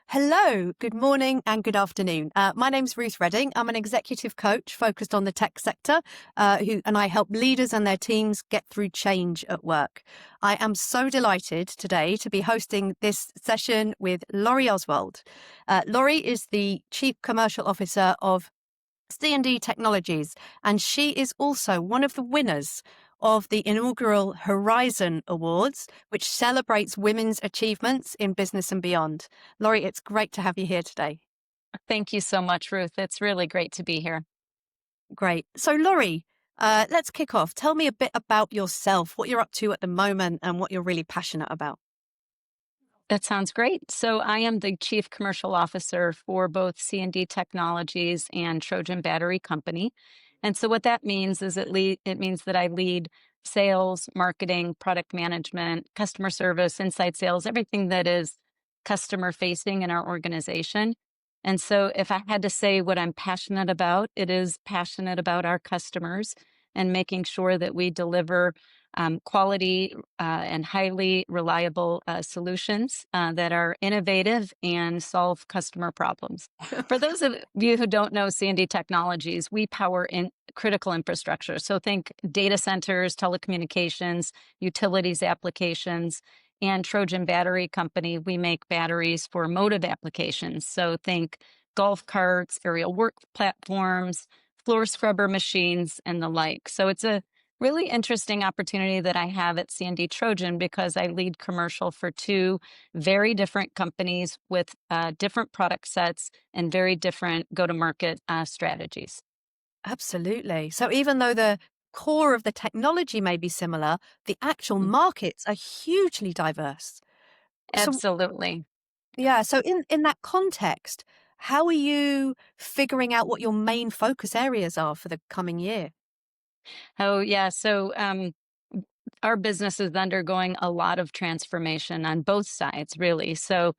Hello, good morning and good afternoon. My name's Ruth Redding. I'm an executive coach focused on the tech sector, and I help leaders and their teams get through change at work. I am so delighted today to be hosting this session with Laurie Oswald. Laurie is the Chief Commercial Officer of C&D Technologies, and she is also one of the winners of the inaugural Horizon Awards, which celebrates women's achievements in business and beyond. Laurie, it's great to have you here today. Thank you so much, Ruth. It's really great to be here. Great. So, Laurie, let's kick off. Tell me a bit about yourself, what you're up to at the moment, and what you're really passionate about. That sounds great. So I am the Chief Commercial Officer for both C&D Technologies and Trojan Battery Company. And so what that means is it means that I lead sales, marketing, product management, customer service, inside sales, everything that is customer facing in our organization. And so if I had to say what I'm passionate about, it is passionate about our customers and making sure that we deliver quality and highly reliable solutions that are innovative and solve customer problems. For those of you who don't know C&D Technologies, we power in critical infrastructure. So think data centers, telecommunications, utilities applications, and Trojan Battery Company, we make batteries for motive applications. So think golf carts, aerial work platforms, floor scrubber machines, and the like. So it's a really interesting opportunity that I have at C&D Trojan because I lead commercial for two very different companies with different product sets and very different go-to-market strategies. Absolutely. So, even though the core of the technology may be similar, the actual Mm. markets are hugely diverse. So, Absolutely. yeah. So in that context, how are you figuring out what your main focus areas are for the coming year? Oh, yeah. So our business is undergoing a lot of transformation on both sides, really. So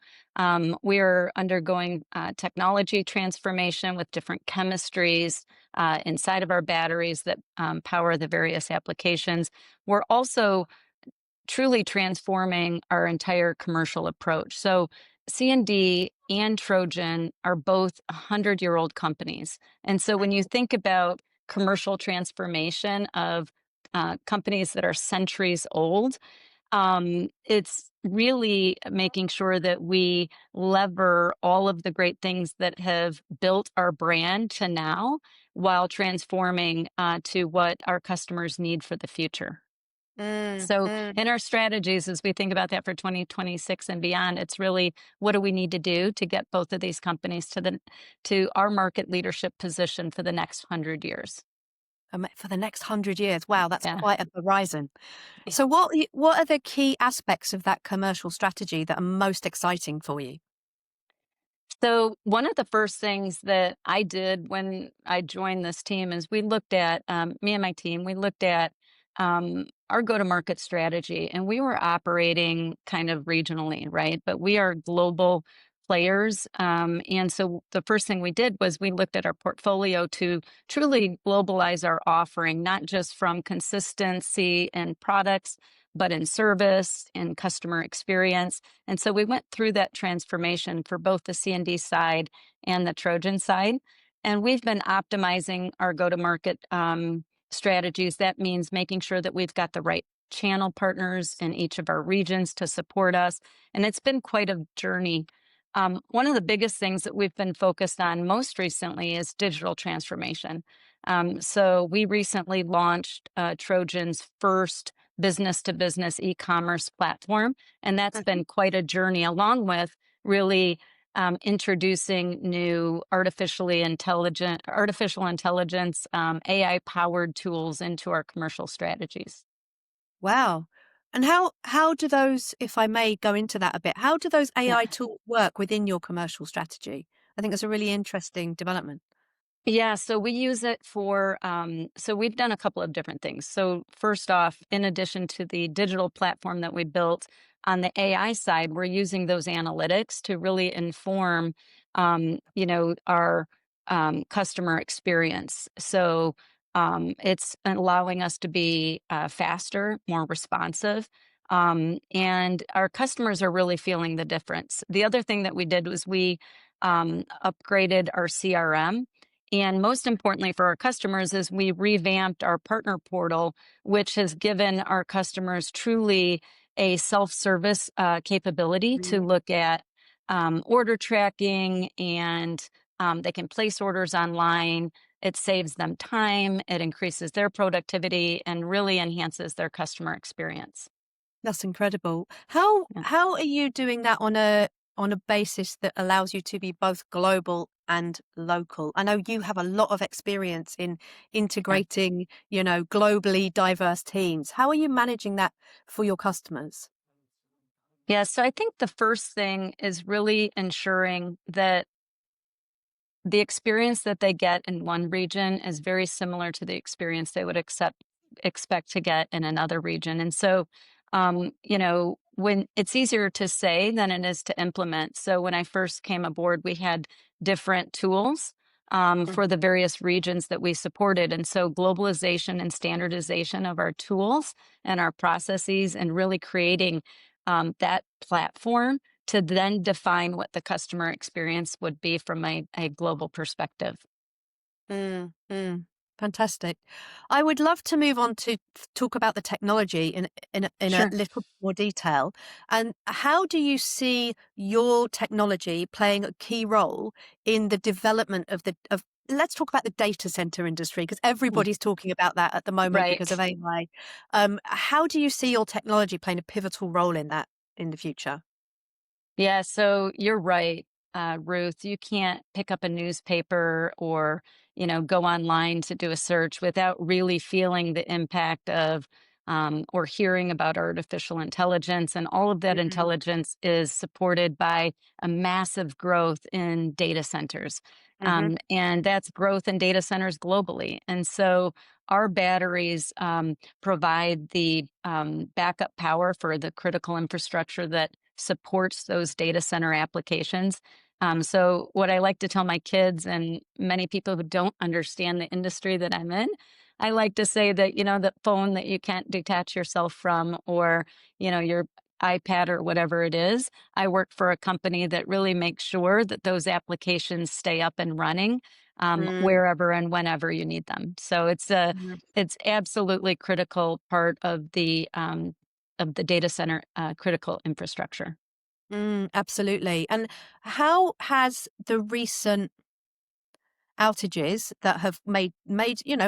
we're undergoing technology transformation with different chemistries inside of our batteries that power the various applications. We're also truly transforming our entire commercial approach. So C&D and Trojan are both 100-year-old companies. And so when you think about commercial transformation of companies that are centuries old, it's really making sure that we lever all of the great things that have built our brand to now while transforming to what our customers need for the future. Mm, So mm. in our strategies, as we think about that for 2026 and beyond, it's really what do we need to do to get both of these companies to our market leadership position for the next 100 years. For the next 100 years. Wow, that's Yeah. quite a horizon. So what are the key aspects of that commercial strategy that are most exciting for you? So one of the first things that I did when I joined this team is we looked at me and my team. We looked at our go-to-market strategy, and we were operating kind of regionally, right? But we are global players, and so the first thing we did was we looked at our portfolio to truly globalize our offering, not just from consistency in products, but in service and customer experience. And so we went through that transformation for both the C&D side and the Trojan side. And we've been optimizing our go-to-market strategies. That means making sure that we've got the right channel partners in each of our regions to support us. And it's been quite a journey. One of the biggest things that we've been focused on most recently is digital transformation. So we recently launched Trojan's first business to business e-commerce platform. And that's been quite a journey, along with really introducing new artificial intelligence, AI powered tools into our commercial strategies. Wow. And how do those, if I may go into that a bit, how do those Yeah. AI tools work within your commercial strategy? I think that's a really interesting development. Yeah, so we use it for, so we've done a couple of different things. So, first off, in addition to the digital platform that we built on the AI side, we're using those analytics to really inform, our customer experience. So, it's allowing us to be faster, more responsive. And our customers are really feeling the difference. The other thing that we did was we upgraded our CRM. And most importantly for our customers is we revamped our partner portal, which has given our customers truly a self-service capability to Mm. look at order tracking, and they can place orders online. It saves them time, it increases their productivity, and really enhances their customer experience. That's incredible. How are you doing that on a basis that allows you to be both global and local? I know you have a lot of experience in Yeah. integrating, globally diverse teams. How are you managing that for your customers? Yeah, so I think the first thing is really ensuring that the experience that they get in one region is very similar to the experience they would expect to get in another region. And so, when it's easier to say than it is to implement. So when I first came aboard, we had different tools Mm. for the various regions that we supported. And so globalization and standardization of our tools and our processes, and really creating that platform to then define what the customer experience would be from a global perspective. Mm, mm. Fantastic. I would love to move on to talk about the technology in a Sure. little more detail. And how do you see your technology playing a key role in the development of let's talk about the data center industry, because Mm. everybody's talking about that at the moment because of Right. AI. How do you see your technology playing a pivotal role in that in the future? Yeah, so you're right, Ruth. You can't pick up a newspaper or, go online to do a search without really feeling the impact of or hearing about artificial intelligence. And all of that Mm, intelligence is supported by a massive growth in data centers. mhm, And that's growth in data centers globally. And so our batteries provide the backup power for the critical infrastructure that supports those data center applications. So, what I like to tell my kids and many people who don't understand the industry that I'm in, I like to say that, the phone that you can't detach yourself from, or, your iPad or whatever it is, I work for a company that really makes sure that those applications stay up and running mm, wherever and whenever you need them. So mm. it's absolutely critical part of the data center critical infrastructure. Absolutely. And how has the recent outages that have made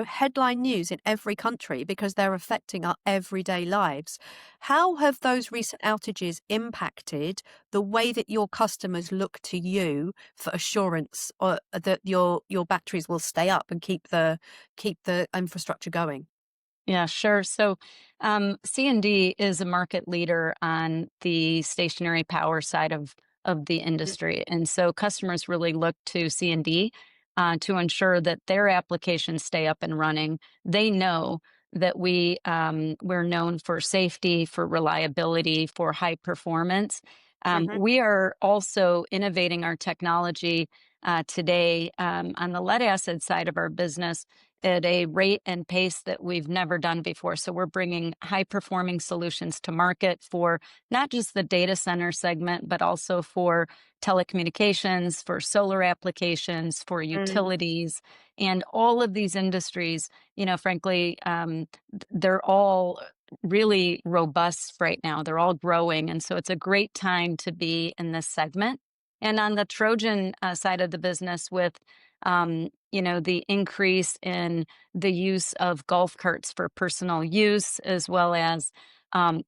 headline news in every country because they're affecting our everyday lives, how have those recent outages impacted the way that your customers look to you for assurance or that your batteries will stay up and keep the infrastructure going? Yeah, sure. So, C&D is a market leader on the stationary power side of the Mm, industry, and so customers really look to C&D to ensure that their applications stay up and running. They know that we're known for safety, for reliability, for high performance. mhm, We are also innovating our technology today on the lead acid side of our business at a rate and pace that we've never done before. So we're bringing high performing solutions to market for not just the data center segment, but also for telecommunications, for solar applications, for mm, utilities, and all of these industries. Frankly, they're all really robust right now. They're all growing. And so it's a great time to be in this segment. And on the Trojan side of the business, with the increase in the use of golf carts for personal use, as well as,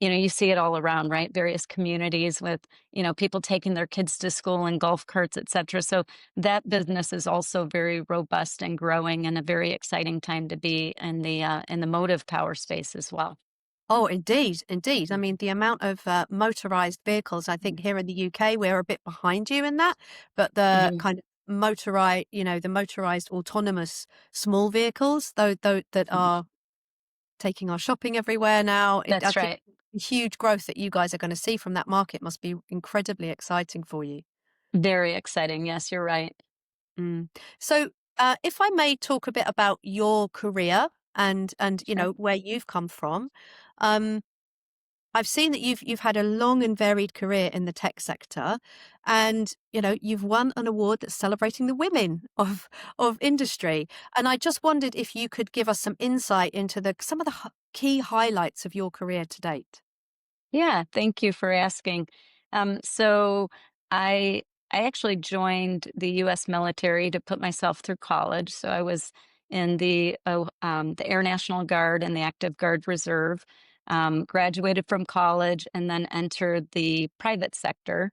you see it all around, right? Various communities with, people taking their kids to school in golf carts, et cetera. So that business is also very robust and growing, and a very exciting time to be in the motive power space as well. Oh, indeed, indeed. I mean, the amount of motorized vehicles, I think here in the UK, we're a bit behind you in that, but the Mhm. kind of the motorized autonomous small vehicles, though that are taking our shopping everywhere now, I That's think right. the huge growth that you guys are going to see from that market must be incredibly exciting for you. Very exciting. Yes, you're right. Mm. So, if I may talk a bit about your career and Sure. where you've come from. um, I've seen that you've had a long and varied career in the tech sector, and you've won an award that's celebrating the women of industry. And I just wondered if you could give us some insight into the some of the key highlights of your career to date. Yeah, thank you for asking. So I I actually joined the U.S. military to put myself through college. So I was in the Air National Guard and the Active Guard Reserve. Graduated from college and then entered the private sector.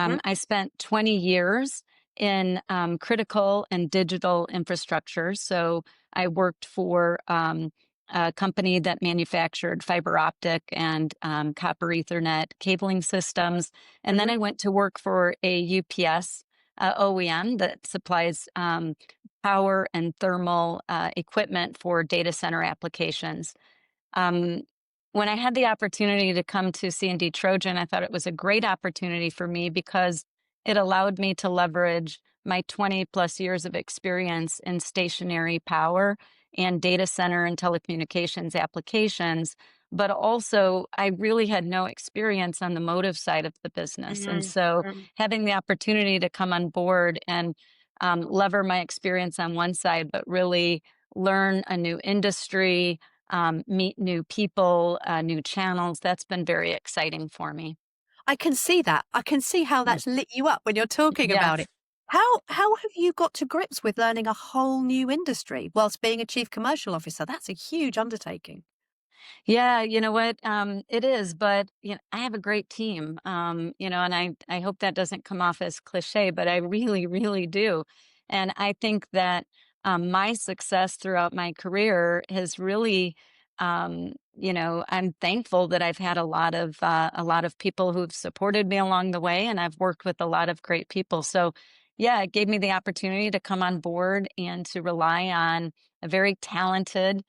Hmm. I spent 20 years in critical and digital infrastructure. So I worked for a company that manufactured fiber optic and copper Ethernet cabling systems. And then Hmm. I went to work for a UPS OEM that supplies power and thermal equipment for data center applications. Um, when I had the opportunity to come to C&D Trojan, I thought it was a great opportunity for me because it allowed me to leverage my 20 plus years of experience in stationary power and data center and telecommunications applications. But also, I really had no experience on the motive side of the business. And Hmm. so, having the opportunity to come on board and lever my experience on one side, but really learn a new industry, meet new people, new channels. That's been very exciting for me. I can see that. I can see how Yeah. that's lit you up when you're talking about it. Yes. How have you got to grips with learning a whole new industry whilst being a chief commercial officer? That's a huge undertaking. Yeah, you know what? It is, but I have a great team. And I hope that doesn't come off as cliche, but I really, really do. And I think that my success throughout my career has really, I'm thankful that I've had a lot of people who've supported me along the way, and I've worked with a lot of great people. So, yeah, it gave me the opportunity to come on board and to rely on a very talented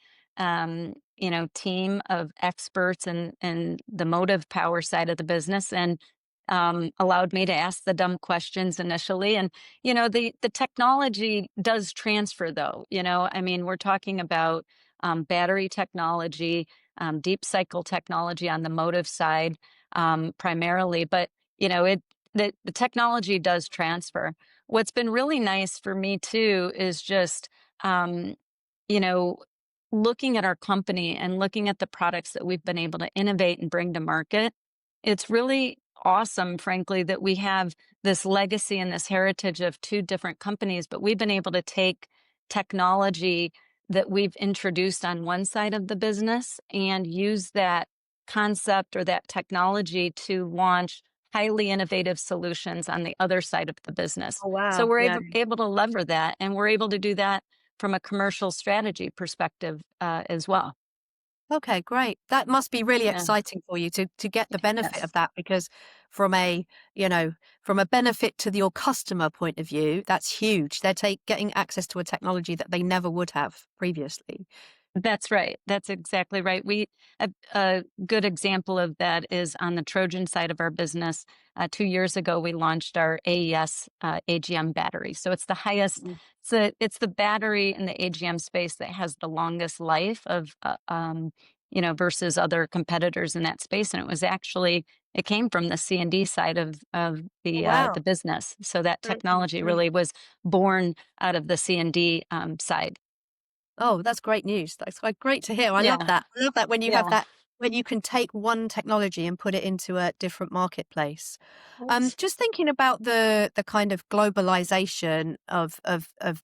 team of experts and the motive power side of the business, and allowed me to ask the dumb questions initially. And the technology does transfer, though. I mean, we're talking about battery technology, deep cycle technology on the motive side, primarily, but it the technology does transfer. What's been really nice for me too is just um, you know looking at our company and looking at the products that we've been able to innovate and bring to market. It's really awesome, frankly, that we have this legacy and this heritage of two different companies, but we've been able to take technology that we've introduced on one side of the business and use that concept or that technology to launch highly innovative solutions on the other side of the business. Oh, So wow. we're Yeah. able to lever that, and we're able to do that from a commercial strategy perspective, as well. Okay, great. That must be really Yeah. exciting for you to get the benefit of Yes. that because from a, from a benefit to your customer point of view, that's huge. They're getting access to a technology that they never would have previously. That's right. That's exactly right. A good example of that is on the Trojan side of our business. 2 years ago, we launched our AES AGM battery. So it's the highest. Mm. It's the battery in the AGM space that has the longest life of, versus other competitors in that space. And it came from the C&D side of Oh, the wow. business. So that Mm, mm, technology mm. really was born out of the C&D side. Oh, that's great news. That's great to hear. I love Yeah. that. I love that when you have Yeah. that, when you can take one technology and put it into a different marketplace. Just thinking about the kind of globalization of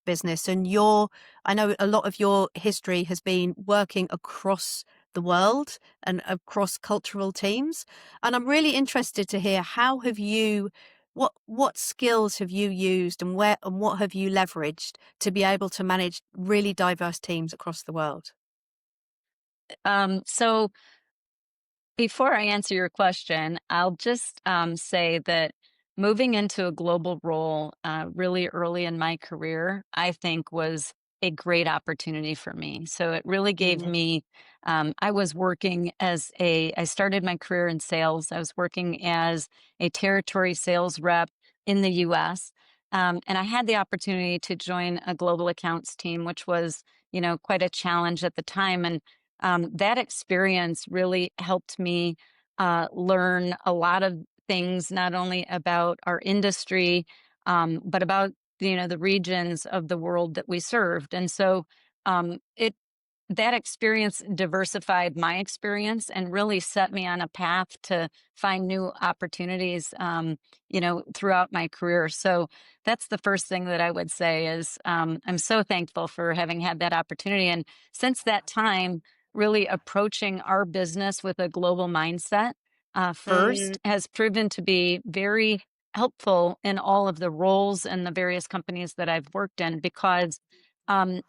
business and I know a lot of your history has been working across the world and across cultural teams. And I'm really interested to hear what skills have you used and what have you leveraged to be able to manage really diverse teams across the world? So before I answer your question, I'll just say that moving into a global role really early in my career, I think was a great opportunity for me. So it really gave Mhm. me, I was working I started my career in sales. I was working as a territory sales rep in the US. And I had the opportunity to join a global accounts team, which was, quite a challenge at the time. And that experience really helped me learn a lot of things, not only about our industry, but about the regions of the world that we served. And so it that experience diversified my experience and really set me on a path to find new opportunities, throughout my career. So that's the first thing that I would say is I'm so thankful for having had that opportunity. And since that time, really approaching our business with a global mindset Mm, first has proven to be very helpful in all of the roles and the various companies that I've worked in because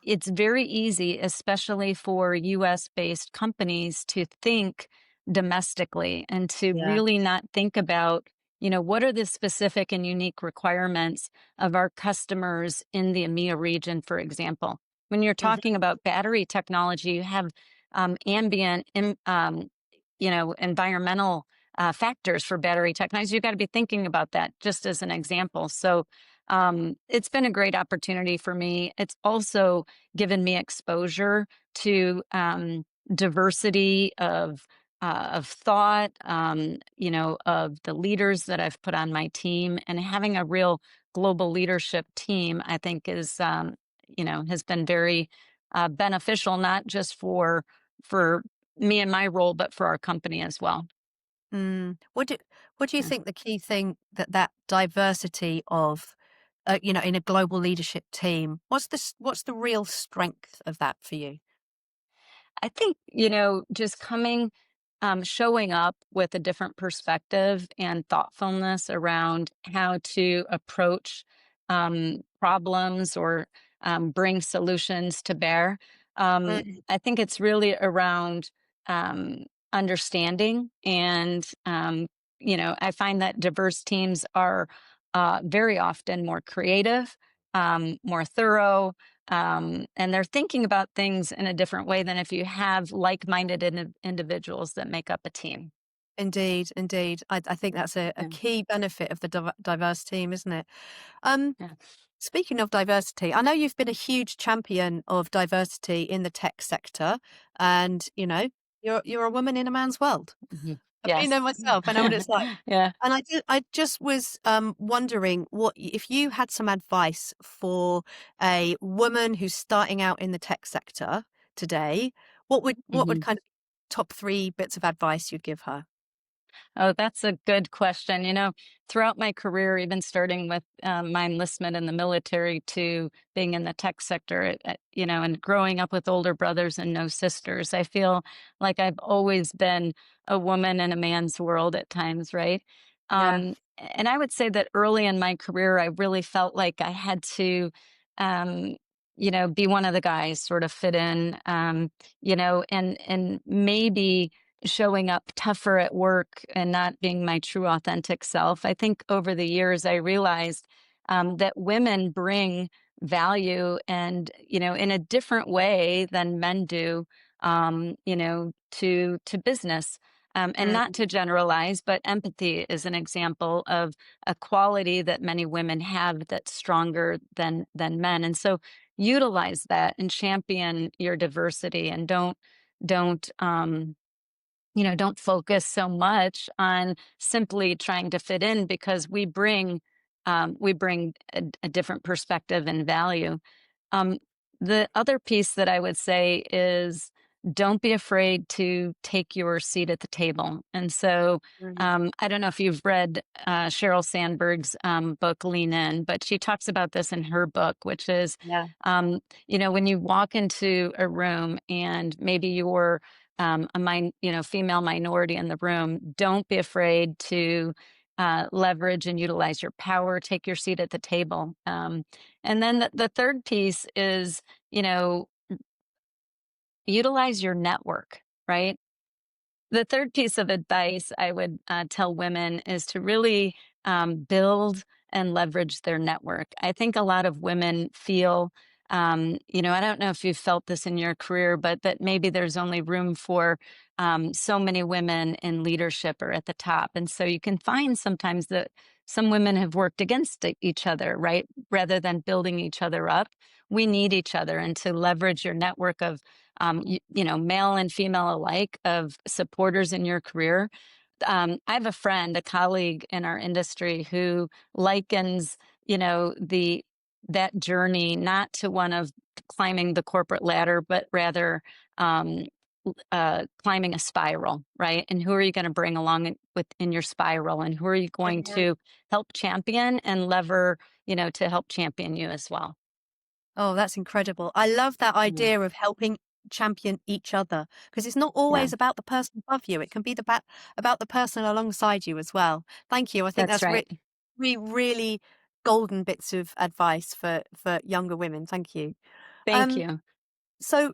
it's very easy, especially for US based companies, to think domestically and to yeah. really not think about, what are the specific and unique requirements of our customers in the EMEA region, for example. When you're Mhm. talking about battery technology, you have ambient, environmental factors for battery technology. You've got to be thinking about that just as an example. So, it's been a great opportunity for me. It's also given me exposure to diversity of thought, of the leaders that I've put on my team, and having a real global leadership team. I think has been very beneficial, not just for me and my role, but for our company as well. Mm. What do you Yeah. think the key thing that diversity of, in a global leadership team, what's the real strength of that for you? I think, just showing up with a different perspective and thoughtfulness around how to approach problems or bring solutions to bear. Mm, I think it's really around understanding. And, I find that diverse teams are very often more creative, more thorough, and they're thinking about things in a different way than if you have like-minded individuals that make up a team. indeed, indeed. I think that's a Yeah, key benefit of the diverse team, isn't it? Um, yeah. Speaking of diversity, I know you've been a huge champion of diversity in the tech sector, and you're a woman in a man's world. Mhm. I've been there Yes. myself. I know what it's like. Yeah. And I just was wondering if you had some advice for a woman who's starting out in the tech sector today. What would Mhm. kind of top three bits of advice you'd give her? Oh, that's a good question. Throughout my career, even starting with my enlistment in the military to being in the tech sector, and growing up with older brothers and no sisters, I feel like I've always been a woman in a man's world at times, right? Yeah. And I would say that early in my career, I really felt like I had to, um, be one of the guys, sort of fit in, and maybe showing up tougher at work and not being my true authentic self. I think over the years, I realized that women bring value and, in a different way than men do, to business. And not Mm, to generalize, but empathy is an example of a quality that many women have that's stronger than men. And so utilize that and champion your diversity and don't focus so much on simply trying to fit in because we bring a different perspective and value. Um, the other piece that I would say is don't be afraid to take your seat at the table. And so mhm. I don't know if you've read Sheryl Sandberg's book Lean In, but she talks about this in her book, which is, Yeah. when you walk into a room and maybe you're female minority in the room, don't be afraid to leverage and utilize your power, take your seat at the table. And then the third piece is, you know, utilize your network, right? The third piece of advice I would tell women is to really build and leverage their network. I think a lot of women feel, I don't know if you've felt this in your career, but that maybe there's only room for so many women in leadership or at the top. And so you can find sometimes that some women have worked against each other, right? Rather than building each other up. We need each other and to leverage your network of male and female alike of supporters in your career. I have a friend, a colleague in our industry who likens, the that journey not to one of climbing the corporate ladder, but rather um, climbing a spiral, right? And who are you going to bring along in your spiral, and who are you going to help champion and lever, to help champion you as well? Oh, that's incredible. I love that Yeah, idea of helping champion each other because it's not yeah, always about the person above you. It can be about the person alongside you as well. Thank you. I think that's that's right. really golden bits of advice for younger women. Thank you. Thank Um, you. so,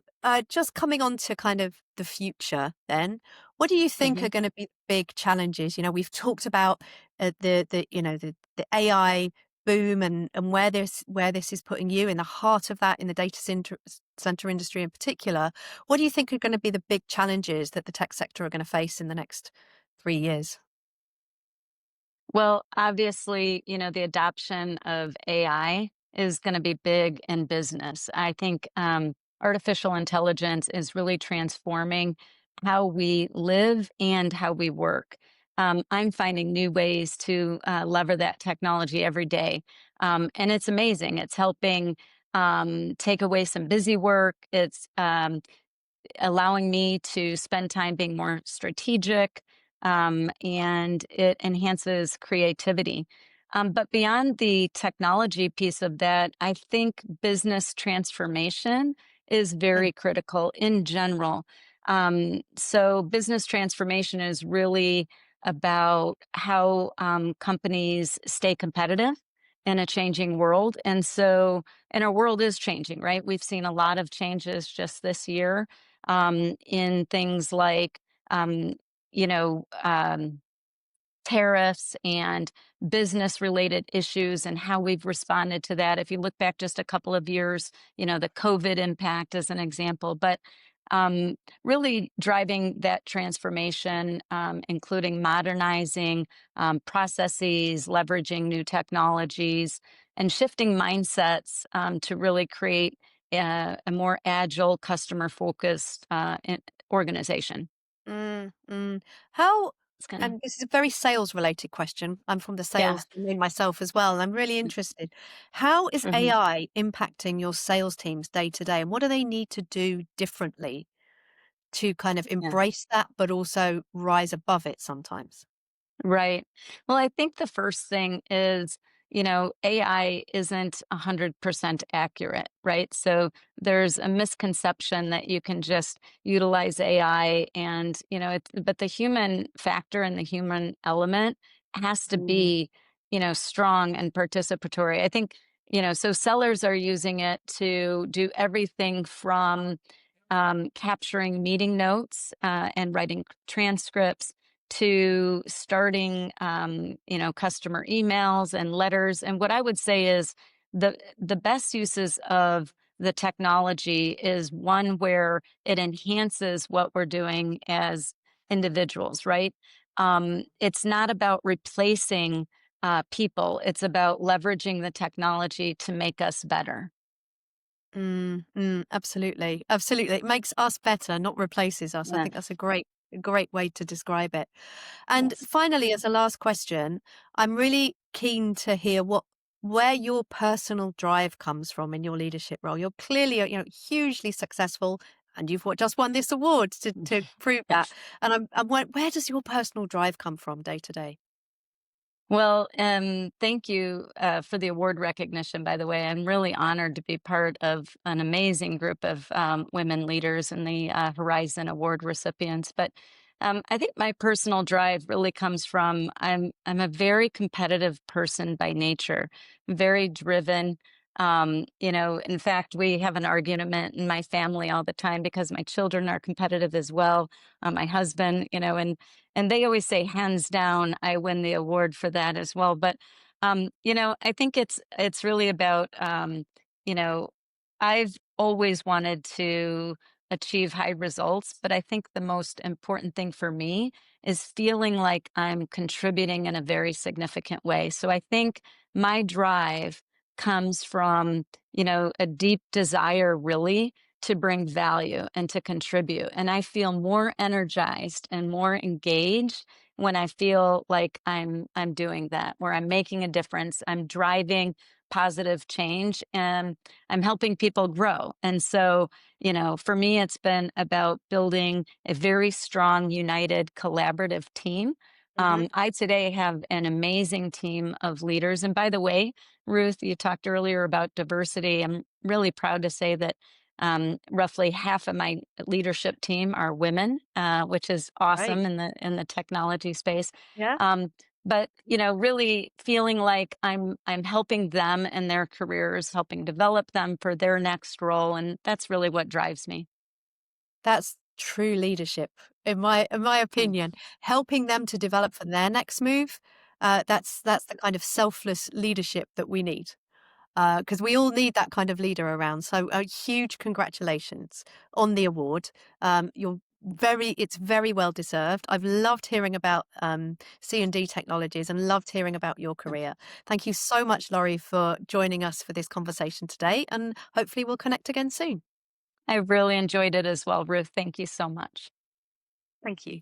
just coming on to kind of the future then, what do you think hmm are gonna be the big challenges? We've talked about, the AI boom and where this is putting you in the heart of that in the data center industry in particular. What do you think are gonna be the big challenges that the tech sector are gonna face in the next 3 years? Well, obviously, the adoption of AI is going to be big in business. I think artificial intelligence is really transforming how we live and how we work. I'm finding new ways to lever that technology every day. And it's amazing. It's helping take away some busy work. It's allowing me to spend time being more strategic, and it enhances creativity. But beyond the technology piece of that, I think business transformation is Mm, very critical in general. So, business transformation is really about how companies stay competitive in a changing world. And our world is changing, right? We've seen a lot of changes just this year in things like, um, you know, um, tariffs and business related issues and how we've responded to that. If you look back just a couple of years, the COVID impact as an example, but um, really driving that transformation, including modernizing processes, leveraging new technologies, and shifting mindsets to really create a more agile, customer focused organization. mm. How It's gonna, and this is a very sales related question. I'm from the yeah. sales domain myself as well, and I'm really interested. How is Mhm. AI impacting your sales teams day to day, and what do they need to do differently to kind of Yeah. embrace that, but also rise above it sometimes? Right. Well, I think the first thing is, AI isn't 100% accurate, right? So there's a misconception that you can just utilize AI and, but the human factor and the human element has to Mm, be, strong and participatory. I think, so sellers are using it to do everything from capturing meeting notes and writing transcripts to starting, customer emails and letters. And what I would say is the best uses of the technology is one where it enhances what we're doing as individuals, right? It's not about replacing people. It's about leveraging the technology to make us better. absolutely, absolutely. It makes us better, not replaces us. I Yeah. think that's a great way to describe it. And Yes. finally, as a last question, I'm really keen to hear where your personal drive comes from in your leadership role. You're clearly, hugely successful, and you've just won this award to prove that. And where does your personal drive come from day to day? Well, thank you for the award recognition, by the way. I'm really honored to be part of an amazing group of women leaders and the Horizon Award recipients. But I think my personal drive really comes from I'm a very competitive person by nature, very driven. In fact, we have an argument in my family all the time because my children are competitive as well. My husband, and they always say, hands down, I win the award for that as well. But I think it's really about you know, I've always wanted to achieve high results, but I think the most important thing for me is feeling like I'm contributing in a very significant way. So I think my drive comes from, a deep desire really to bring value and to contribute. And I feel more energized and more engaged when I feel like I'm doing that, where I'm making a difference, I'm driving positive change, and I'm helping people grow. And so, for me, it's been about building a very strong, united, collaborative team. Hmm. I today have an amazing team of leaders. And by the way, Ruth, you talked earlier about diversity. I'm really proud to say that roughly half of my leadership team are women, which is Right. awesome in the technology space. Yeah. Um, but really feeling like I'm helping them in their careers, helping develop them for their next role, and that's really what drives me. That's true leadership, in my Mm. opinion. Helping them to develop for their next move. That's the kind of selfless leadership that we need. Because we all need that kind of leader around. So a huge congratulations on the award. It's very well deserved. I've loved hearing about C&D technologies and loved hearing about your career. Thank you so much, Laurie, for joining us for this conversation today. And hopefully we'll connect again soon. I really enjoyed it as well, Ruth. Thank you so much. Thank you.